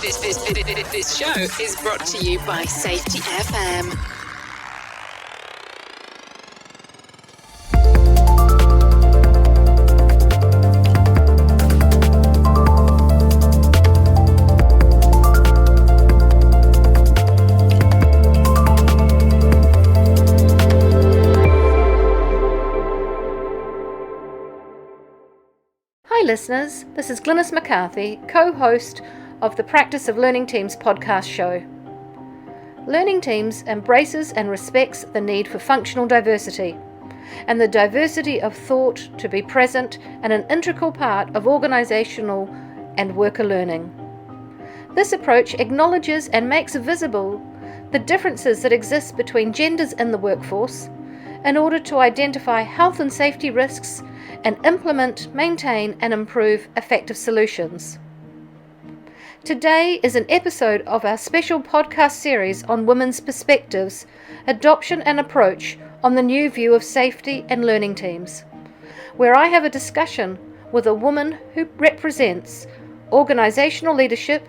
This show is brought to you by Safety FM. Hi listeners, this is Glynis McCarthy, co-host of the Practice of Learning Teams podcast show. Learning Teams embraces and respects the need for functional diversity and the diversity of thought to be present and an integral part of organisational and worker learning. This approach acknowledges and makes visible the differences that exist between genders in the workforce in order to identify health and safety risks and implement, maintain and improve effective solutions. Today is an episode of our special podcast series on women's perspectives, adoption and approach on the new view of safety and learning teams, where I have a discussion with a woman who represents organisational leadership,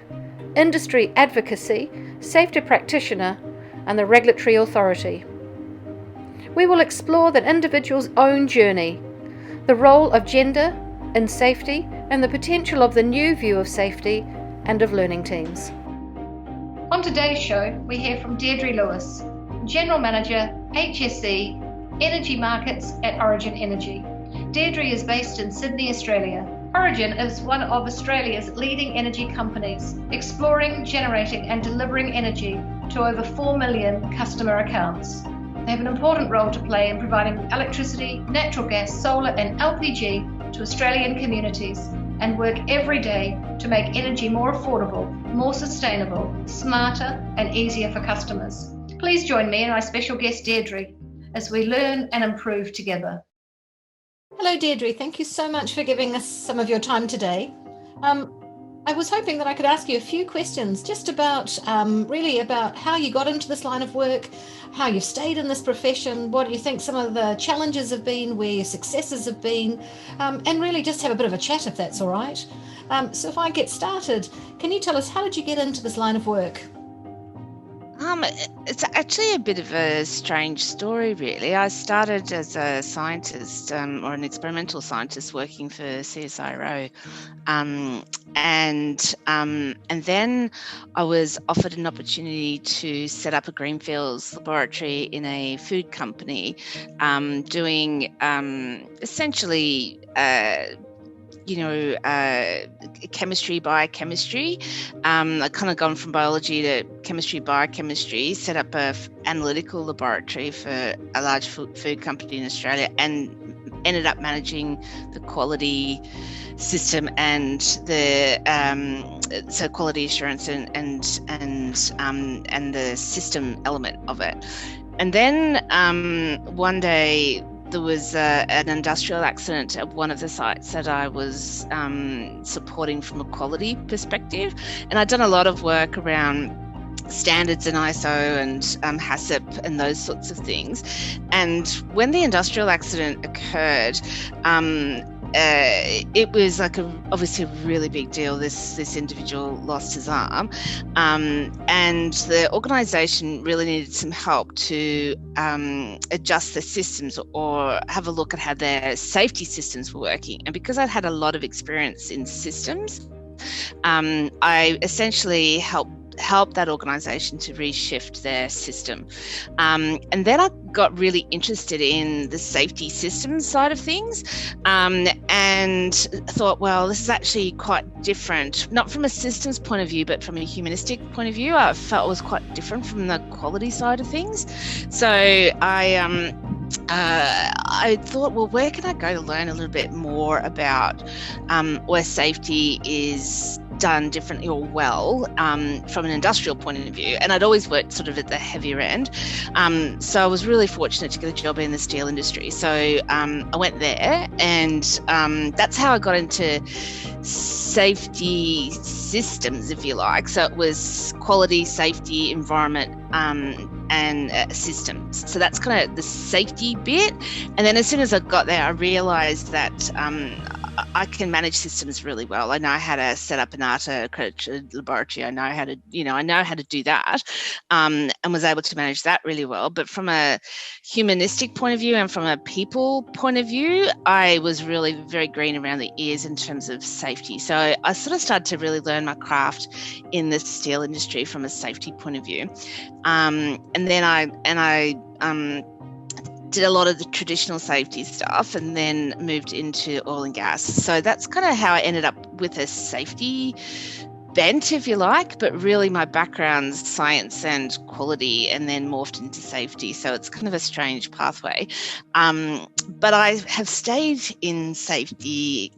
industry advocacy, safety practitioner and the regulatory authority. We will explore that individual's own journey, the role of gender in safety and the potential of the new view of safety and of learning teams. On today's show, we hear from Deirdre Lewis, General Manager HSE Energy Markets at Origin Energy. Deirdre is based in Sydney, Australia. Origin is one of Australia's leading energy companies, exploring, generating and delivering energy to over 4 million customer accounts. They have an important role to play in providing electricity, natural gas, solar and LPG to Australian communities and work every day to make energy more affordable, more sustainable, smarter and easier for customers. Please join me and my special guest Deirdre as we learn and improve together. Hello Deirdre, thank you so much for giving us some of your time today. I was hoping that I could ask you a few questions just about about how you got into this line of work, how you've stayed in this profession, what do you think some of the challenges have been, where your successes have been, and really just have a bit of a chat if that's all right. So if I get started, can you tell us how did you get into this line of work? It's actually a bit of a strange story, really. I started as a scientist or an experimental scientist working for CSIRO, and then I was offered an opportunity to set up a greenfields laboratory in a food company, doing essentially chemistry, biochemistry. I kind of gone from biology to chemistry, biochemistry, set up a analytical laboratory for a large food company in Australia and ended up managing the quality system and the so quality assurance and the system element of it. And then one day there was an industrial accident at one of the sites that I was supporting from a quality perspective. And I'd done a lot of work around standards in ISO and HACCP and those sorts of things. And when the industrial accident occurred, it was obviously a really big deal. This individual lost his arm, and the organisation really needed some help to adjust the systems or have a look at how their safety systems were working. And because I'd had a lot of experience in systems, I essentially helped that organisation to reshift their system. And then I got really interested in the safety systems side of things, and thought, well, this is actually quite different, not from a systems point of view, but from a humanistic point of view. I felt it was quite different from the quality side of things. So I thought, well, where can I go to learn a little bit more about where safety is done differently or well from an industrial point of view? And I'd always worked sort of at the heavier end. So I was really fortunate to get a job in the steel industry. So I went there, and that's how I got into safety systems, if you like. So it was quality, safety, environment, and systems. So that's kind of the safety bit. And then as soon as I got there, I realised that I can manage systems really well. I know how to set up an ARTA accredited laboratory. I know how to do that, and was able to manage that really well. But from a humanistic point of view and from a people point of view, I was really very green around the ears in terms of safety. So I sort of started to really learn my craft in the steel industry from a safety point of view. And then I did a lot of the traditional safety stuff and then moved into oil and gas. So that's kind of how I ended up with a safety bent, if you like, but really my background's science and quality and then morphed into safety. So it's kind of a strange pathway. But I have stayed in safety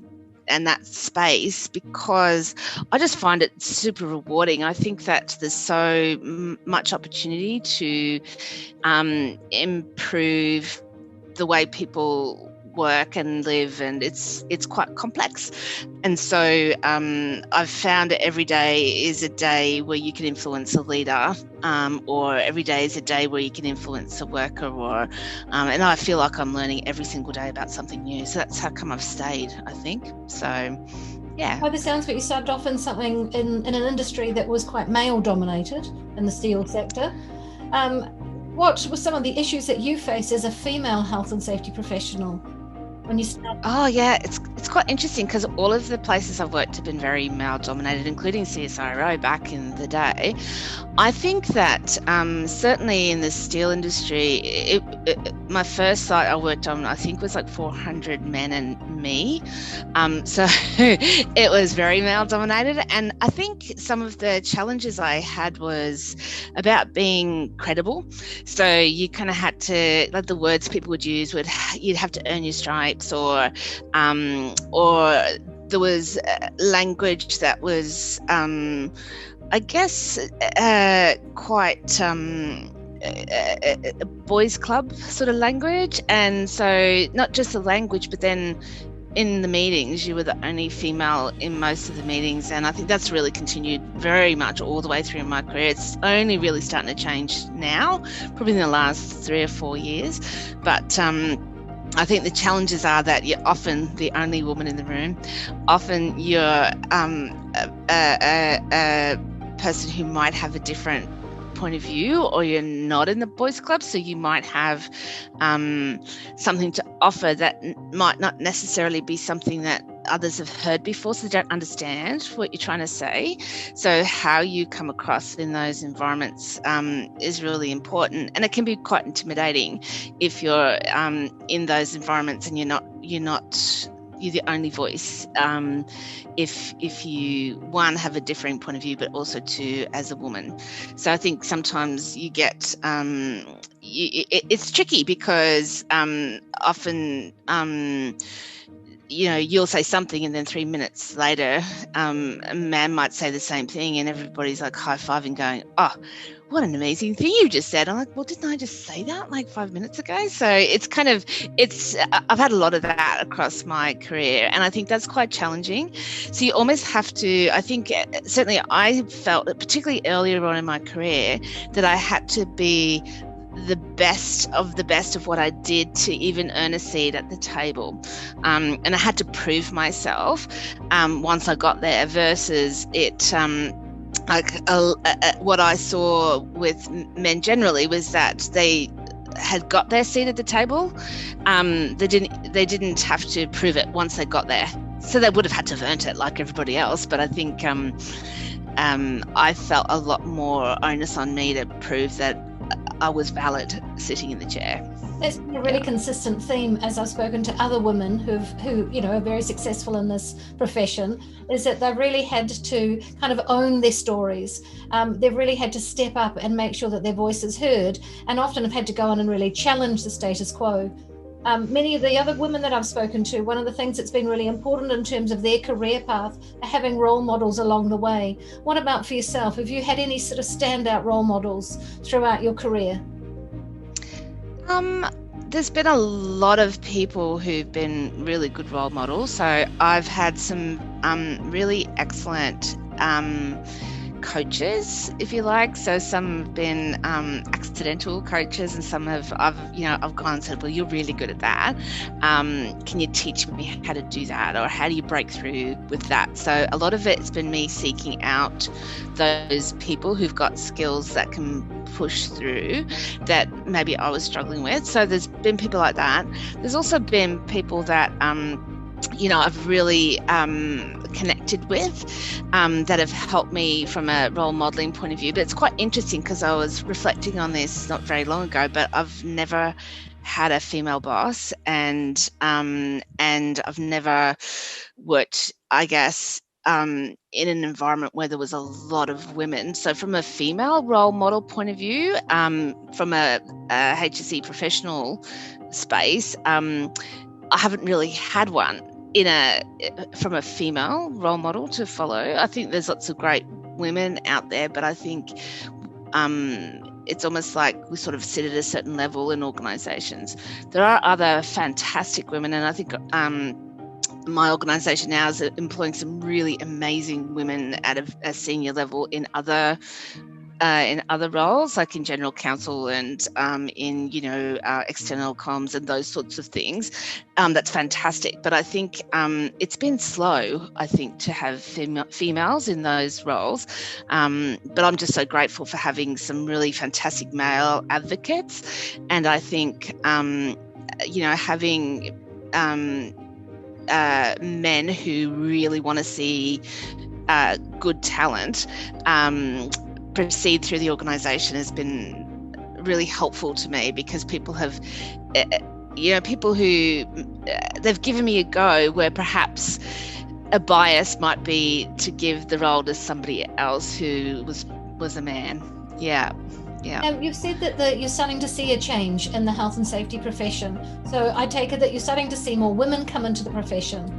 and that space because I just find it super rewarding. I think that there's so much opportunity to improve the way people work and live, and it's quite complex. And so I've found that every day is a day where you can influence a leader, or every day is a day where you can influence a worker, or and I feel like I'm learning every single day about something new. So that's how come I've stayed, I think. So yeah. By the sounds of it, you started off in something in an industry that was quite male dominated in the steel sector. What were some of the issues that you faced as a female health and safety professional when you started? Oh yeah, it's quite interesting because all of the places I've worked have been very male dominated, including CSIRO back in the day. I think that certainly in the steel industry, my first site I worked on, I think, was like 400 men and me. So it was very male dominated. And I think some of the challenges I had was about being credible. So you kind of had to, like the words people would use you'd have to earn your stripes, or there was language that was, I guess, quite boys' club sort of language. And so not just the language, but then in the meetings, you were the only female in most of the meetings. And I think that's really continued very much all the way through my career. It's only really starting to change now, probably in the last 3 or 4 years. But I think the challenges are that you're often the only woman in the room. Often you're a person who might have a different point of view, or you're not in the boys' club, so you might have something to offer that might not necessarily be something that others have heard before, so they don't understand what you're trying to say. So how you come across in those environments is really important, and it can be quite intimidating if you're in those environments and you're the only voice. If you, one, have a differing point of view, but also two, as a woman. So I think sometimes you get, it's tricky because often, you'll say something and then 3 minutes later, a man might say the same thing and everybody's like high-fiving going, oh, what an amazing thing you just said. I'm like, well, didn't I just say that like 5 minutes ago? So I've had a lot of that across my career, and I think that's quite challenging. So you almost have to, I think, certainly I felt that particularly earlier on in my career that I had to be the best of what I did to even earn a seat at the table. And I had to prove myself once I got there, versus it, what I saw with men generally was that they had got their seat at the table. They didn't have to prove it once they got there. So they would have had to have earned it like everybody else. But I think I felt a lot more onus on me to prove that I was valid sitting in the chair. That's been a really consistent theme as I've spoken to other women who are very successful in this profession, is that they've really had to kind of own their stories. They've really had to step up and make sure that their voice is heard, and often have had to go on and really challenge the status quo. Many of the other women that I've spoken to, one of the things that's been really important in terms of their career path are having role models along the way. What about for yourself? Have you had any sort of standout role models throughout your career? There's been a lot of people who've been really good role models. So I've had some really excellent coaches, if you like. So some have been accidental coaches, and some I've gone and said, well, you're really good at that. Can you teach me how to do that, or how do you break through with that? So a lot of it's been me seeking out those people who've got skills that can push through that maybe I was struggling with. So there's been people like that. There's also been people that I've really connected with that have helped me from a role modelling point of view. But it's quite interesting because I was reflecting on this not very long ago, but I've never had a female boss, and I've never worked, I guess, in an environment where there was a lot of women. So from a female role model point of view, from a HSE professional space, I haven't really had one from a female role model to follow. I think there's lots of great women out there, but I think it's almost like we sort of sit at a certain level in organisations. There are other fantastic women, and I think my organisation now is employing some really amazing women at a senior level in other roles, like in general counsel and in external comms and those sorts of things. That's fantastic. But I think it's been slow, I think, to have females in those roles. But I'm just so grateful for having some really fantastic male advocates. And I think, having men who really want to see good talent proceed through the organisation has been really helpful to me, because people have, people who they've given me a go where perhaps a bias might be to give the role to somebody else who was a man. Yeah. You've said that you're starting to see a change in the health and safety profession. So I take it that you're starting to see more women come into the profession.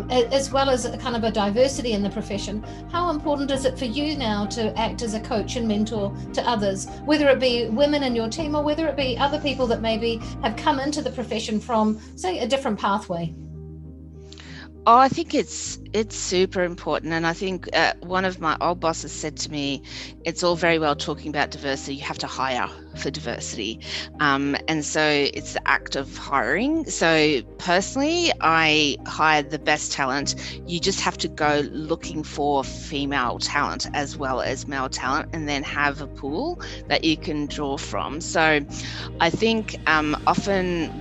As well as a kind of a diversity in the profession. How important is it for you now to act as a coach and mentor to others, whether it be women in your team or whether it be other people that maybe have come into the profession from, say, a different pathway? Oh, I think it's super important. And I think one of my old bosses said to me, it's all very well talking about diversity, you have to hire for diversity. And so it's the act of hiring. So personally, I hired the best talent. You just have to go looking for female talent as well as male talent, and then have a pool that you can draw from. So I think often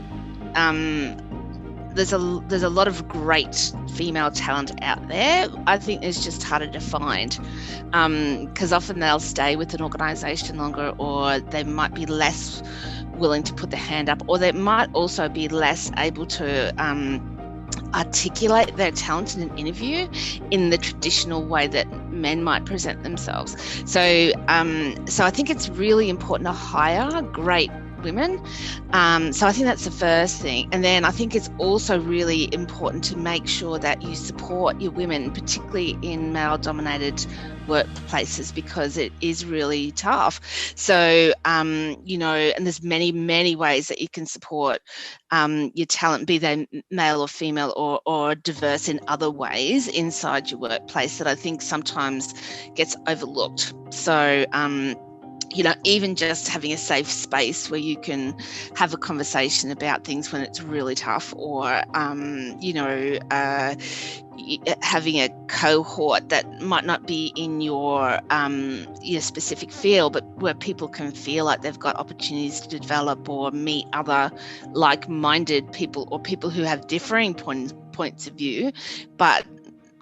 there's a lot of great female talent out there. I think it's just harder to find, because often they'll stay with an organisation longer, or they might be less willing to put their hand up, or they might also be less able to articulate their talent in an interview in the traditional way that men might present themselves. So I think it's really important to hire great women. So I think that's the first thing. And then I think it's also really important to make sure that you support your women, particularly in male-dominated workplaces, because it is really tough. So, and there's many, many ways that you can support your talent, be they male or female or diverse in other ways inside your workplace, that I think sometimes gets overlooked. So, even just having a safe space where you can have a conversation about things when it's really tough, or, having a cohort that might not be in your specific field, but where people can feel like they've got opportunities to develop or meet other like-minded people, or people who have differing points of view, but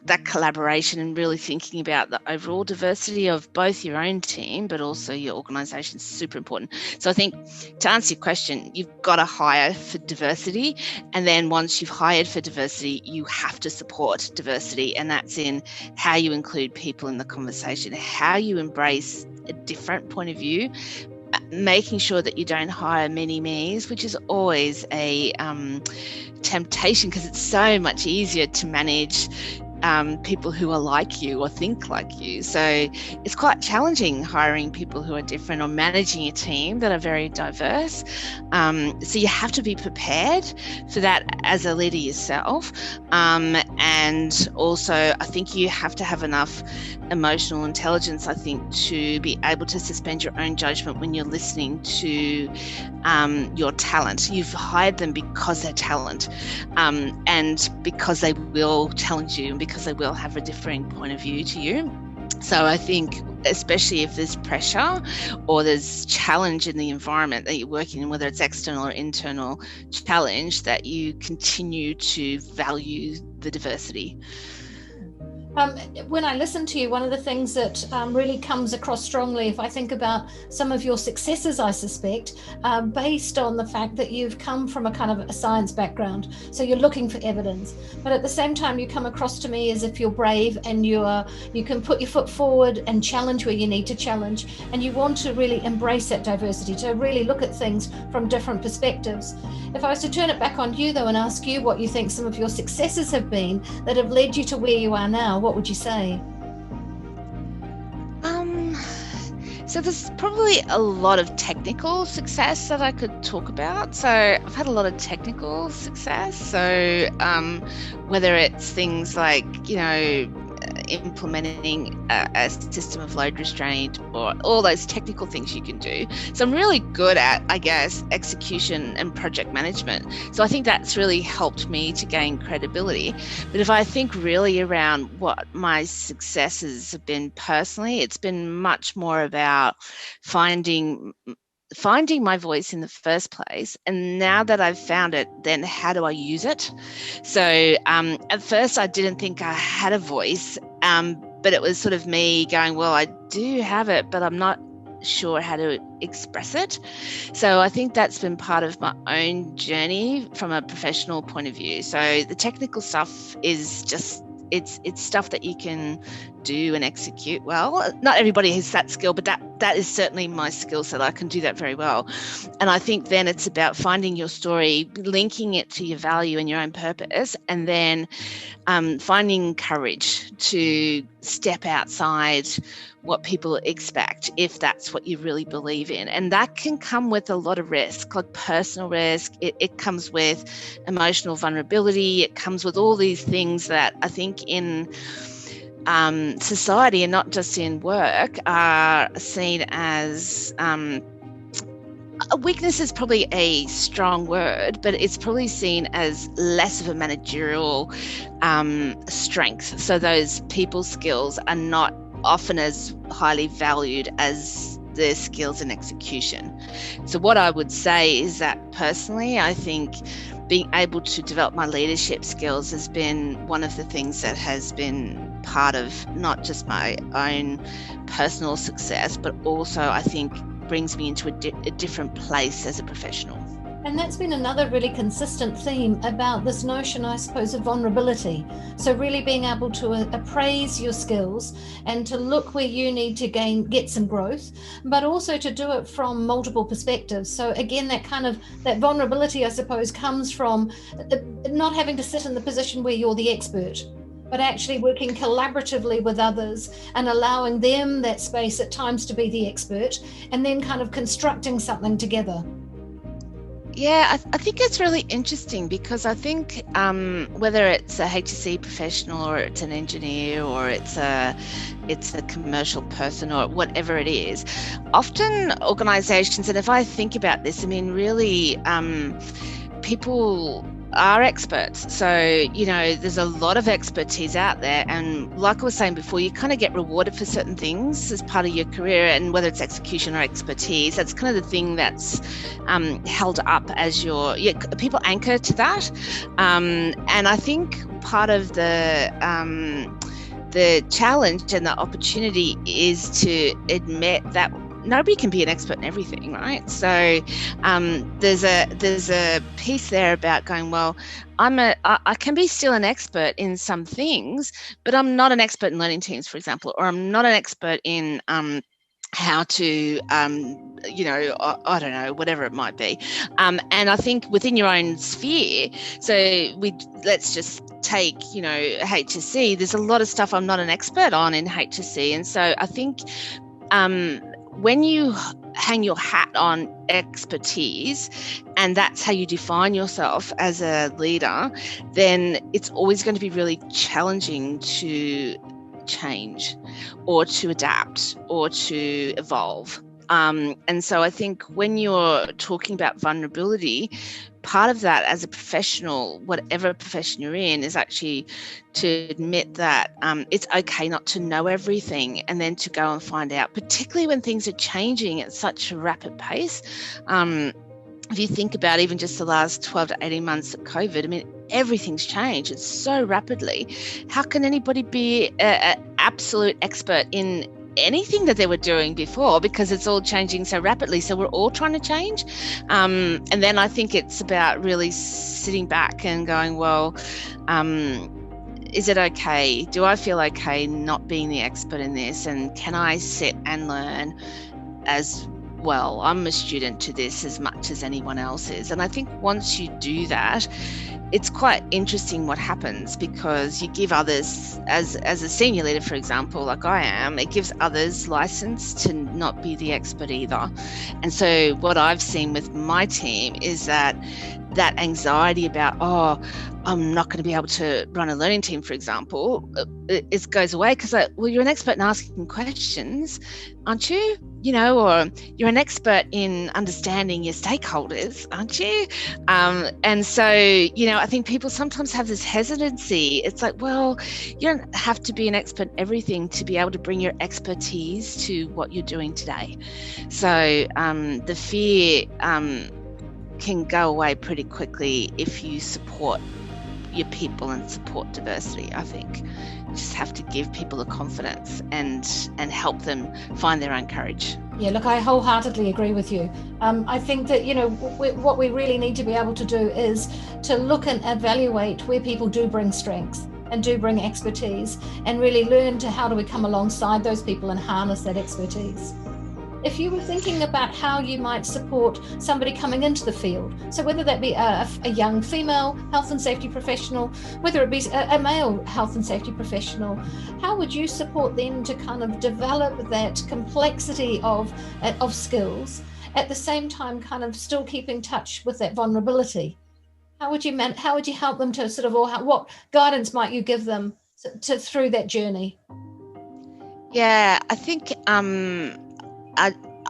that collaboration and really thinking about the overall diversity of both your own team but also your organisation is super important. So I think, to answer your question, you've got to hire for diversity, and then once you've hired for diversity, you have to support diversity, and that's in how you include people in the conversation, how you embrace a different point of view, making sure that you don't hire mini-me's, which is always a temptation, because it's so much easier to manage people who are like you or think like you. So it's quite challenging hiring people who are different or managing a team that are very diverse. So you have to be prepared for that as a leader yourself. And also, I think you have to have enough emotional intelligence, I think, to be able to suspend your own judgment when you're listening to your talent. You've hired them because they're talent, and because they will challenge you and because they will have a differing point of view to you. So I think, especially if there's pressure or there's challenge in the environment that you're working in, whether it's external or internal challenge, that you continue to value the diversity. When I listen to you, one of the things that really comes across strongly, if I think about some of your successes, I suspect, based on the fact that you've come from a kind of a science background. So you're looking for evidence, but at the same time, you come across to me as if you're brave and you can put your foot forward and challenge where you need to challenge. And you want to really embrace that diversity, to really look at things from different perspectives. If I was to turn it back on you, though, and ask you what you think some of your successes have been that have led you to where you are now, what would you say? So there's probably a lot of technical success that I could talk about. So I've had a lot of technical success. So whether it's things like, implementing a system of load restraint or all those technical things you can do. So I'm really good at, I guess, execution and project management. So I think that's really helped me to gain credibility. But if I think really around what my successes have been personally, it's been much more about finding my voice in the first place, and now that I've found it, then how do I use it? So at first I didn't think I had a voice, but it was sort of me going, well, I do have it, but I'm not sure how to express it. So I think that's been part of my own journey from a professional point of view. So the technical stuff is just it's stuff that you can do and execute well. Not everybody has that skill, but that is certainly my skill set. I can do that very well. And I think then it's about finding your story, linking it to your value and your own purpose, and then finding courage to step outside what people expect if that's what you really believe in. And that can come with a lot of risk, like personal risk. It comes with emotional vulnerability. It comes with all these things that I think in society and not just in work are seen as a weakness is probably a strong word, but it's probably seen as less of a managerial strength. So those people skills are not often as highly valued as the skills in execution. So what I would say is that personally, I think being able to develop my leadership skills has been one of the things that has been part of not just my own personal success, but also I think brings me into a different place as a professional. And that's been another really consistent theme about this notion, I suppose, of vulnerability. So really being able to appraise your skills and to look where you need to get some growth, but also to do it from multiple perspectives. So again, that vulnerability, I suppose, comes from not having to sit in the position where you're the expert, but actually working collaboratively with others and allowing them that space at times to be the expert, and then kind of constructing something together. Yeah, I think it's really interesting because I think whether it's a HSE professional or it's an engineer or it's a commercial person or whatever it is, often organisations, and if I think about this, I mean, really people are experts. So, there's a lot of expertise out there. And like I was saying before, you kind of get rewarded for certain things as part of your career. And whether it's execution or expertise, that's kind of the thing that's held up as people anchor to that. And I think part of the challenge and the opportunity is to admit that nobody can be an expert in everything, right? So there's a piece there about going, well, I can be still an expert in some things, but I'm not an expert in learning teams, for example, or I'm not an expert in how to, I don't know, whatever it might be. And I think within your own sphere, so let's just take, HSE, there's a lot of stuff I'm not an expert on in HSE. And so I think when you hang your hat on expertise and that's how you define yourself as a leader, then it's always going to be really challenging to change or to adapt or to evolve. And so I think when you're talking about vulnerability, part of that as a professional, whatever profession you're in, is actually to admit that it's okay not to know everything and then to go and find out, particularly when things are changing at such a rapid pace. If you think about even just the last 12 to 18 months of COVID, I mean, everything's changed. It's so rapidly. How can anybody be an absolute expert in anything that they were doing before, because it's all changing so rapidly? So we're all trying to change. And then I think it's about really sitting back and going, well, is it okay? Do I feel okay not being the expert in this? And can I sit and learn as well? I'm a student to this as much as anyone else is. And I think once you do that, it's quite interesting what happens, because you give others, as a senior leader, for example, like I am, it gives others license to not be the expert either. And so what I've seen with my team is that anxiety about, I'm not going to be able to run a learning team, for example, it goes away, because well, you're an expert in asking questions, aren't you? Or you're an expert in understanding your stakeholders, aren't you? And so, I think people sometimes have this hesitancy. It's like, well, you don't have to be an expert in everything to be able to bring your expertise to what you're doing today. So the fear can go away pretty quickly if you support your people and support diversity. I think you just have to give people the confidence and help them find their own courage. Yeah, look, I wholeheartedly agree with you. I think that, what we really need to be able to do is to look and evaluate where people do bring strengths and do bring expertise, and really learn to how do we come alongside those people and harness that expertise. If you were thinking about how you might support somebody coming into the field, so whether that be a young female health and safety professional, whether it be a male health and safety professional, how would you support them to kind of develop that complexity of skills, at the same time kind of still keep in touch with that vulnerability? How would you help them to sort of, or what guidance might you give them through that journey? Yeah, I think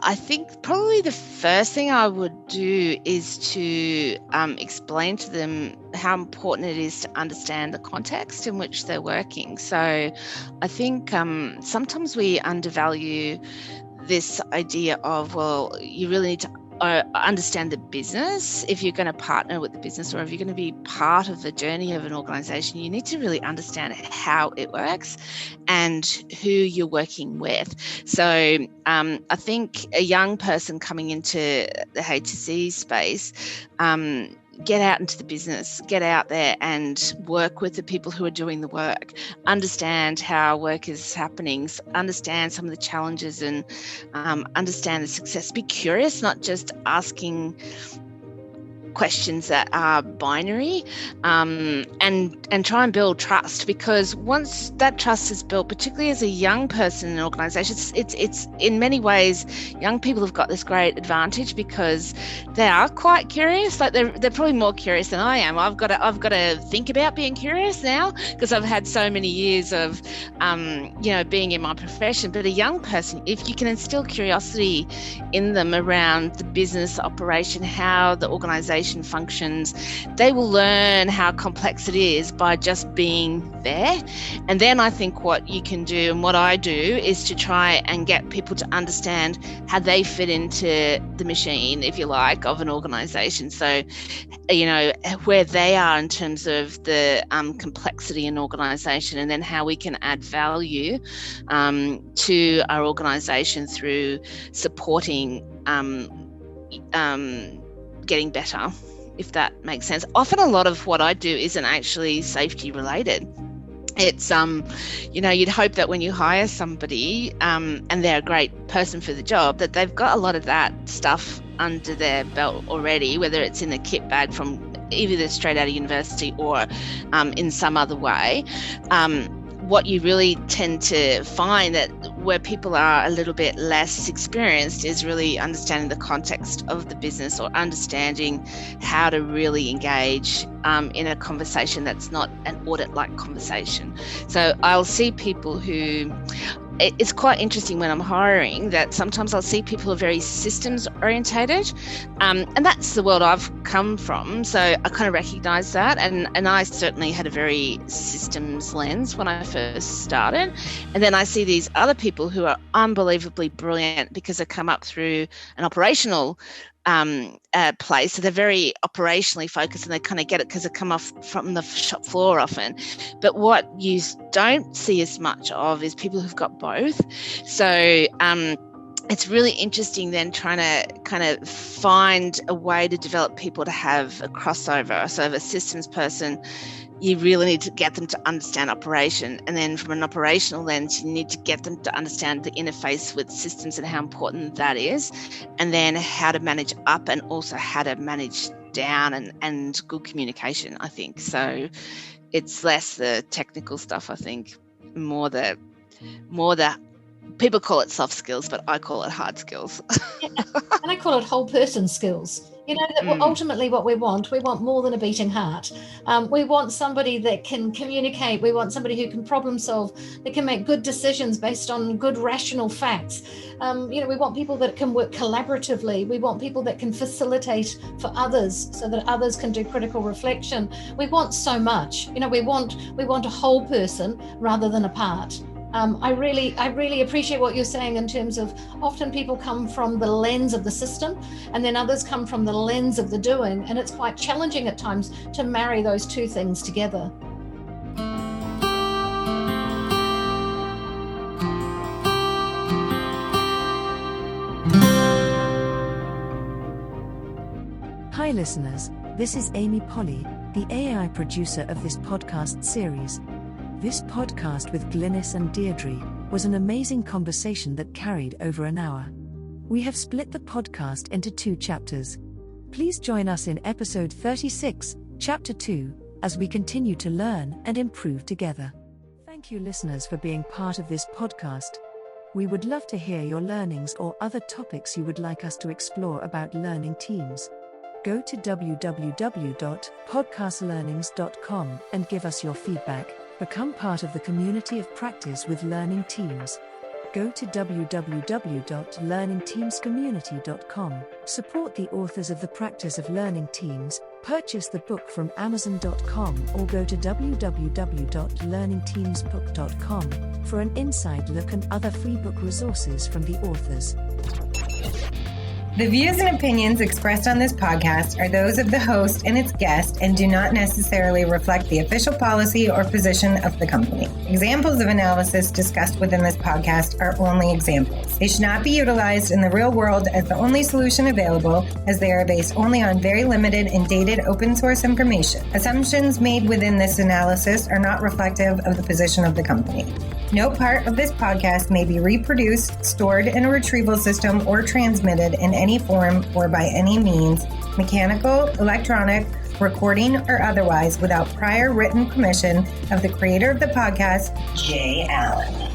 I think probably the first thing I would do is to explain to them how important it is to understand the context in which they're working. So I think sometimes we undervalue this idea of, well, you really need to understand the business. If you're going to partner with the business, or if you're going to be part of the journey of an organisation, you need to really understand how it works and who you're working with. So I think a young person coming into the HSE space, get out into the business, get out there and work with the people who are doing the work, understand how work is happening, understand some of the challenges, and understand the success. Be curious, not just asking questions that are binary, and try and build trust, because once that trust is built, particularly as a young person in an organisation, it's in many ways, young people have got this great advantage because they are quite curious. Like they're probably more curious than I am. I've got to think about being curious now because I've had so many years of being in my profession. But a young person, if you can instill curiosity in them around the business operation, how the organisation functions, they will learn how complex it is by just being there. And then I think what you can do, and what I do, is to try and get people to understand how they fit into the machine, if you like, of an organisation. So, where they are in terms of the complexity in organisation, and then how we can add value to our organisation through supporting getting better, if that makes sense. Often a lot of what I do isn't actually safety related. it's you'd hope that when you hire somebody and they're a great person for the job, that they've got a lot of that stuff under their belt already, whether it's in the kit bag from either straight out of university or in some other way. What you really tend to find that where people are a little bit less experienced is really understanding the context of the business, or understanding how to really engage in a conversation that's not an audit-like conversation. So I'll see people who, it's quite interesting when I'm hiring that sometimes I'll see people who are very systems orientated, and that's the world I've come from, so I kind of recognize that, and I certainly had a very systems lens when I first started. And then I see these other people who are unbelievably brilliant because they come up through an operational place, so they're very operationally focused, and they kind of get it because they come off from the shop floor often. But what you don't see as much of is people who've got both. So it's really interesting then trying to kind of find a way to develop people to have a crossover. So if a systems person, you really need to get them to understand operation. And then from an operational lens, you need to get them to understand the interface with systems and how important that is. And then how to manage up, and also how to manage down, and good communication, I think. So it's less the technical stuff, I think, more the people call it soft skills, but I call it hard skills. Yeah, and I call it whole person skills. That ultimately what we want more than a beating heart. We want somebody that can communicate. We want somebody who can problem solve, that can make good decisions based on good rational facts. We want people that can work collaboratively. We want people that can facilitate for others so that others can do critical reflection. We want so much. We want a whole person rather than a part. I really appreciate what you're saying in terms of often people come from the lens of the system, and then others come from the lens of the doing, and it's quite challenging at times to marry those two things together. Hi listeners, this is Amy Polly, the AI producer of this podcast series. This podcast with Glynis and Deirdre was an amazing conversation that carried over an hour. We have split the podcast into 2 chapters. Please join us in episode 36, chapter 2, as we continue to learn and improve together. Thank you listeners for being part of this podcast. We would love to hear your learnings or other topics you would like us to explore about learning teams. Go to www.podcastlearnings.com and give us your feedback. Become part of the community of practice with learning teams. Go to www.learningteamscommunity.com. Support the authors of the practice of learning teams, purchase the book from Amazon.com, or go to www.learningteamsbook.com for an inside look and other free book resources from the authors. The views and opinions expressed on this podcast are those of the host and its guest and do not necessarily reflect the official policy or position of the company. Examples of analysis discussed within this podcast are only examples. They should not be utilized in the real world as the only solution available, as they are based only on very limited and dated open source information. Assumptions made within this analysis are not reflective of the position of the company. No part of this podcast may be reproduced, stored in a retrieval system, or transmitted in any form or by any means, mechanical, electronic, recording, or otherwise, without prior written permission of the creator of the podcast, Jay Allen.